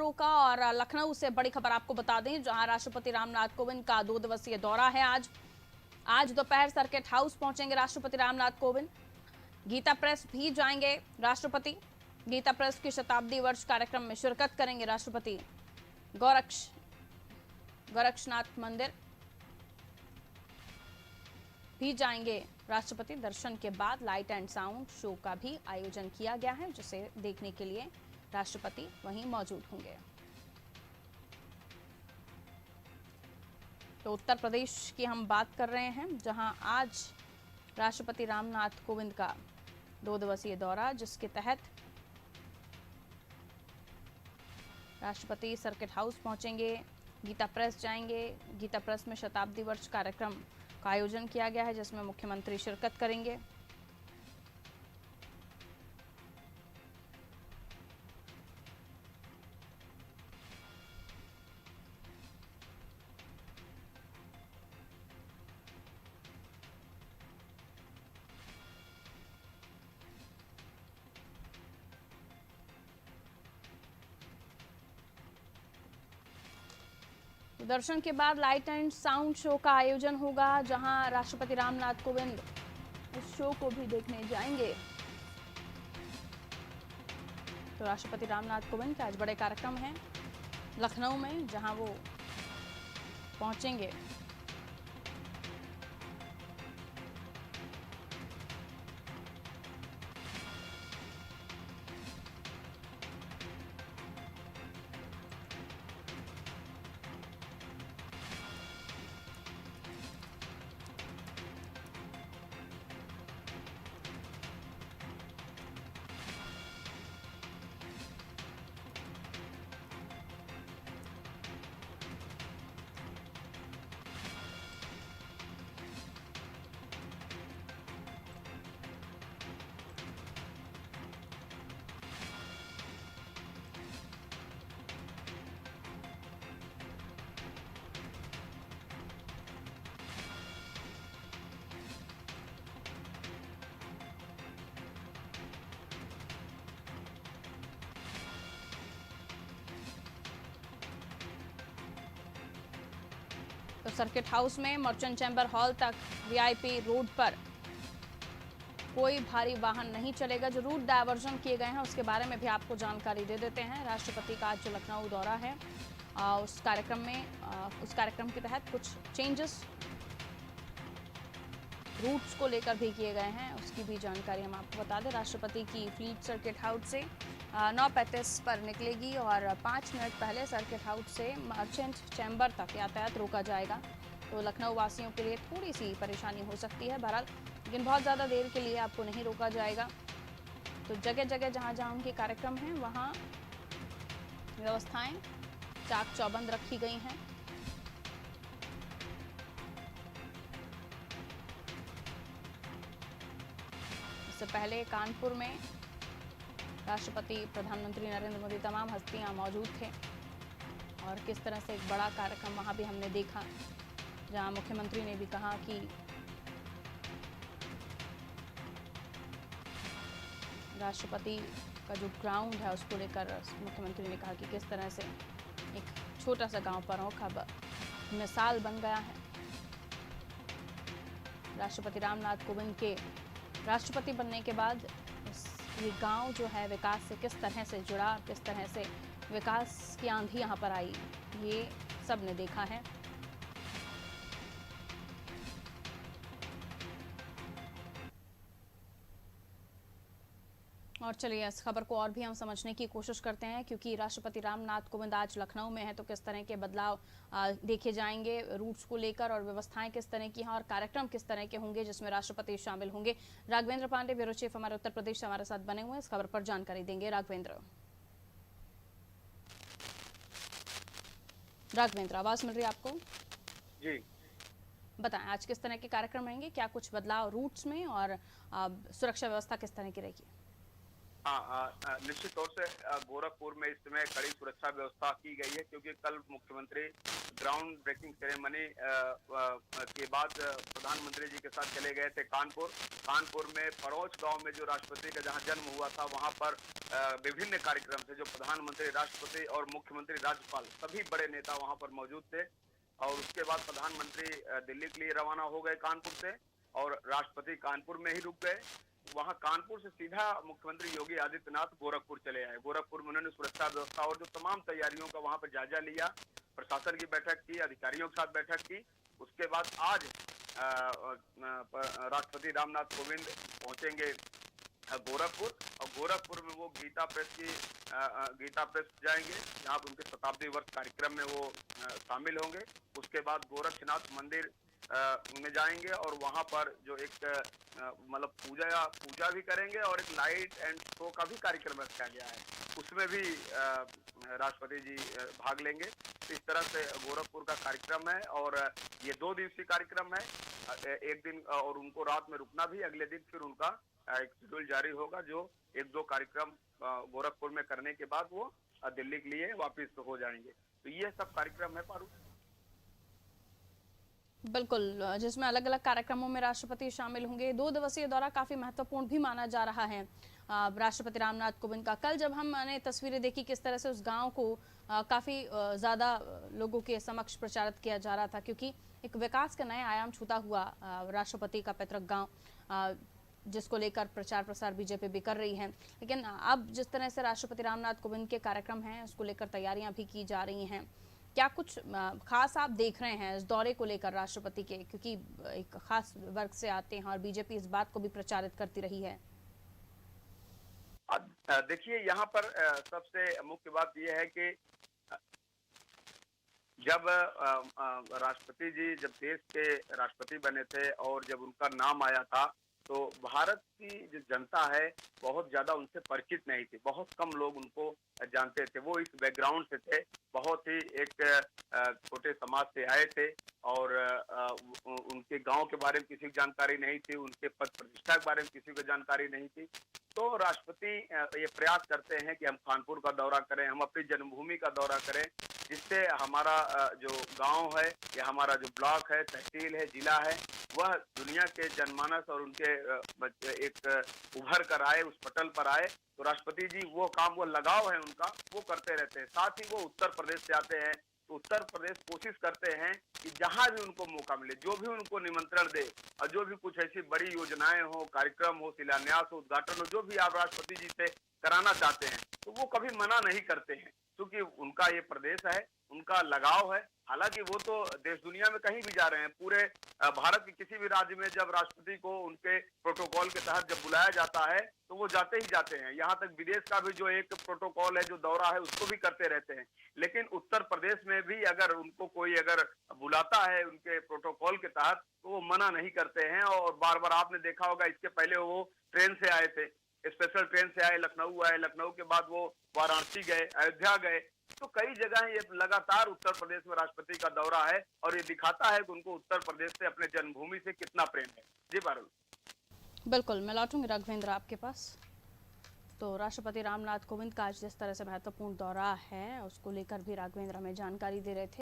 खबरों का और लखनऊ से बड़ी खबर आपको बता दें, जहां राष्ट्रपति रामनाथ कोविंद का 2 दिवसीय दौरा है। आज दोपहर सर्किट हाउस पहुंचेंगे राष्ट्रपति रामनाथ कोविंद। गीता प्रेस भी जाएंगे राष्ट्रपति। गीता प्रेस की शताब्दी वर्ष कार्यक्रम में शिरकत करेंगे राष्ट्रपति। गोरक्षनाथ मंदिर भी जाएंगे राष्ट्रपति। दर्शन के बाद लाइट एंड साउंड शो का भी आयोजन किया गया है, जिसे देखने के लिए राष्ट्रपति वहीं मौजूद होंगे। तो उत्तर प्रदेश की हम बात कर रहे हैं, जहां आज राष्ट्रपति रामनाथ कोविंद का 2 दिवसीय दौरा, जिसके तहत राष्ट्रपति सर्किट हाउस पहुंचेंगे, गीता प्रेस जाएंगे। गीता प्रेस में शताब्दी वर्ष कार्यक्रम का आयोजन किया गया है, जिसमें मुख्यमंत्री शिरकत करेंगे। दर्शन के बाद लाइट एंड साउंड शो का आयोजन होगा, जहां राष्ट्रपति रामनाथ कोविंद इस शो को भी देखने जाएंगे। तो राष्ट्रपति रामनाथ कोविंद के आज बड़े कार्यक्रम हैं लखनऊ में, जहां वो पहुंचेंगे। तो सर्किट हाउस में मर्चेंट चैम्बर हॉल तक वीआईपी रोड पर कोई भारी वाहन नहीं चलेगा। जो रूट डायवर्जन किए गए हैं उसके बारे में भी आपको जानकारी दे देते हैं। राष्ट्रपति का आज जो लखनऊ दौरा है, उस कार्यक्रम के तहत कुछ चेंजेस रूट्स को लेकर भी किए गए हैं, उसकी भी जानकारी हम आपको बता दें। राष्ट्रपति की फ्लीट सर्किट हाउस से 9:35 पर निकलेगी और 5 मिनट पहले सर्किट हाउस से मर्चेंट चैम्बर तक यातायात रोका जाएगा। तो लखनऊ वासियों के लिए थोड़ी सी परेशानी हो सकती है बहरहाल, लेकिन बहुत ज़्यादा देर के लिए आपको नहीं रोका जाएगा। तो जगह जगह जहाँ जहाँ उनके कार्यक्रम हैं वहाँ व्यवस्थाएं चाक चौबंद रखी गई हैं। इससे पहले कानपुर में राष्ट्रपति, प्रधानमंत्री नरेंद्र मोदी, तमाम हस्तियां मौजूद थे और किस तरह से एक बड़ा कार्यक्रम वहां भी हमने देखा, जहां मुख्यमंत्री ने भी कहा कि राष्ट्रपति का जो ग्राउंड है उसको लेकर मुख्यमंत्री ने कहा कि किस तरह से एक छोटा सा गांव परौख अब मिसाल बन गया है। राष्ट्रपति रामनाथ कोविंद के राष्ट्रपति बनने के बाद ये गांव जो है विकास से किस तरह से जुड़ा, किस तरह से विकास की आंधी यहाँ पर आई, ये सब ने देखा है। और चलिए इस खबर को और भी हम समझने की कोशिश करते हैं, क्योंकि राष्ट्रपति रामनाथ कोविंद आज लखनऊ में है, तो किस तरह के बदलाव देखे जाएंगे रूट्स को लेकर और व्यवस्थाएं किस तरह की हैं और कार्यक्रम किस तरह के होंगे जिसमें राष्ट्रपति शामिल होंगे। राघवेंद्र पांडे ब्यूरो चीफ हमारे उत्तर प्रदेश से हमारे साथ बने हुए हैं, इस खबर पर जानकारी देंगे। राघवेंद्र, आवाज मिल रही है आपको? जी बताएं आज किस तरह के कार्यक्रम रहेंगे, क्या कुछ बदलाव रूट्स में और सुरक्षा व्यवस्था किस तरह की रहेगी? हाँ, निश्चित तौर से गोरखपुर में इस समय कड़ी सुरक्षा व्यवस्था की गई है, क्योंकि कल मुख्यमंत्री ग्राउंड ब्रेकिंग सेरेमनी के बाद प्रधानमंत्री जी के साथ चले गए थे कानपुर में परौच गांव में जो राष्ट्रपति का जहां जन्म हुआ था, वहां पर विभिन्न कार्यक्रम थे। जो प्रधानमंत्री, राष्ट्रपति और मुख्यमंत्री, राज्यपाल, सभी बड़े नेता वहां पर मौजूद थे। और उसके बाद प्रधानमंत्री दिल्ली के लिए रवाना हो गए कानपुर से, और राष्ट्रपति कानपुर में ही रुक गए। वहां कानपुर से सीधा मुख्यमंत्री योगी आदित्यनाथ गोरखपुर चले आए। गोरखपुर में उन्होंने सुरक्षा व्यवस्था और जो तमाम तैयारियों का वहां पर जायजा लिया, प्रशासन की बैठक की, अधिकारियों के साथ बैठक की। उसके बाद आज राष्ट्रपति रामनाथ कोविंद पहुंचेंगे गोरखपुर, और गोरखपुर में वो गीता प्रेस जाएंगे, जहां पर उनके शताब्दी वर्ष कार्यक्रम में वो शामिल होंगे। उसके बाद गोरक्षनाथ मंदिर में जाएंगे, और वहां पर जो एक मतलब पूजा भी करेंगे, और एक लाइट एंड शो का भी कार्यक्रम रखा गया है, उसमें भी राष्ट्रपति जी भाग लेंगे। तो इस तरह से गोरखपुर का कार्यक्रम है, और ये 2 दिवसीय कार्यक्रम है। एक दिन और उनको रात में रुकना भी, अगले दिन फिर उनका एक शेड्यूल जारी होगा, जो 1-2 कार्यक्रम गोरखपुर में करने के बाद वो दिल्ली के लिए वापिस हो जाएंगे। तो ये सब कार्यक्रम है पारू। बिल्कुल, जिसमें अलग अलग कार्यक्रमों में राष्ट्रपति शामिल होंगे। 2 दिवसीय दौरा काफी महत्वपूर्ण भी माना जा रहा है राष्ट्रपति रामनाथ कोविंद का। कल जब हमने तस्वीरें देखी किस तरह से उस गांव को काफी ज्यादा लोगों के समक्ष प्रचारित किया जा रहा था, क्योंकि एक विकास का नया आयाम छूता हुआ राष्ट्रपति का पैतृक गांव, जिसको लेकर प्रचार प्रसार बीजेपी भी कर रही है। लेकिन अब जिस तरह से राष्ट्रपति रामनाथ कोविंद के कार्यक्रम हैं, उसको लेकर तैयारियां भी की जा रही हैं। क्या कुछ खास आप देख रहे हैं इस दौरे को लेकर राष्ट्रपति के, क्योंकि एक खास वर्ग से आते हैं और बीजेपी इस बात को भी प्रचारित करती रही है। देखिए, यहाँ पर सबसे मुख्य बात यह है कि जब राष्ट्रपति जी जब देश के राष्ट्रपति बने थे, और जब उनका नाम आया था, तो भारत की जो जनता है बहुत ज्यादा उनसे परिचित नहीं थी। बहुत कम लोग उनको जानते थे। वो इस बैकग्राउंड से थे, बहुत ही एक छोटे समाज से आए थे, और उनके गांव के बारे में किसी को जानकारी नहीं थी, उनके पद प्रतिष्ठा के बारे में किसी को जानकारी नहीं थी। तो राष्ट्रपति ये प्रयास करते हैं कि हम कानपुर का दौरा करें, हम अपनी जन्मभूमि का दौरा करें, जिससे हमारा जो गांव है या हमारा जो ब्लॉक है, तहसील है, जिला है, वह दुनिया के जनमानस और उनके एक उभर कर आए, उस पटल पर आए। तो राष्ट्रपति जी वो काम, वो लगाव है उनका, वो करते रहते हैं। साथ ही वो उत्तर प्रदेश से आते हैं, तो उत्तर प्रदेश कोशिश करते हैं कि जहां भी उनको मौका मिले, जो भी उनको निमंत्रण दे, और जो भी कुछ ऐसी बड़ी योजनाएं हो, कार्यक्रम हो, शिलान्यास हो, उद्घाटन हो, जो भी आप राष्ट्रपति जी से कराना चाहते हैं, तो वो कभी मना नहीं करते हैं, क्योंकि उनका ये प्रदेश है, उनका लगाव है। हालांकि वो तो देश दुनिया में कहीं भी जा रहे हैं, पूरे भारत के किसी भी राज्य में जब राष्ट्रपति को उनके प्रोटोकॉल के तहत जब बुलाया जाता है, तो वो जाते ही जाते हैं। यहाँ तक विदेश का भी जो एक प्रोटोकॉल है, जो दौरा है, उसको भी करते रहते हैं। लेकिन उत्तर प्रदेश में भी अगर उनको कोई अगर बुलाता है उनके प्रोटोकॉल के तहत, तो वो मना नहीं करते हैं। और बार बार आपने देखा होगा, इसके पहले वो ट्रेन से आए थे, स्पेशल ट्रेन से आए, लखनऊ आए, लखनऊ के बाद वो वाराणसी गए, अयोध्या गए। तो कई जगह ये लगातार उत्तर प्रदेश में राष्ट्रपति का दौरा है, और ये दिखाता है कि उनको उत्तर प्रदेश से, अपने जन्मभूमि से कितना प्रेम है। जी पारुल। बिल्कुल, मैं लौटूंगी राघवेंद्र आपके पास। तो राष्ट्रपति रामनाथ कोविंद का आज जिस तरह से महत्वपूर्ण दौरा है, उसको लेकर भी राघवेंद्र हमें जानकारी दे रहे थे।